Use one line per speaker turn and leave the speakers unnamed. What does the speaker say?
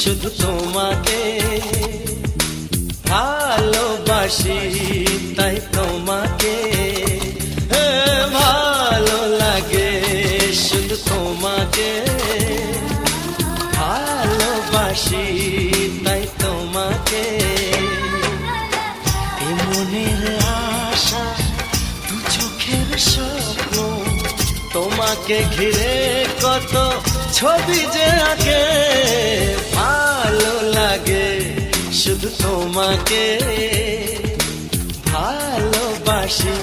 শুধু তোমাকে ভালোবাসি, তাই তোমাকে ভালো লাগে, শুধু তোমাকে ভালোবাসি, তাই তোমাকে। এ মনের আশা, দু চোখের স্বপ্ন, তোমাকে ঘিরে কত ছবি যে আঁকে, ভালো লাগে, শুধু তোমাকে ভালোবাসি।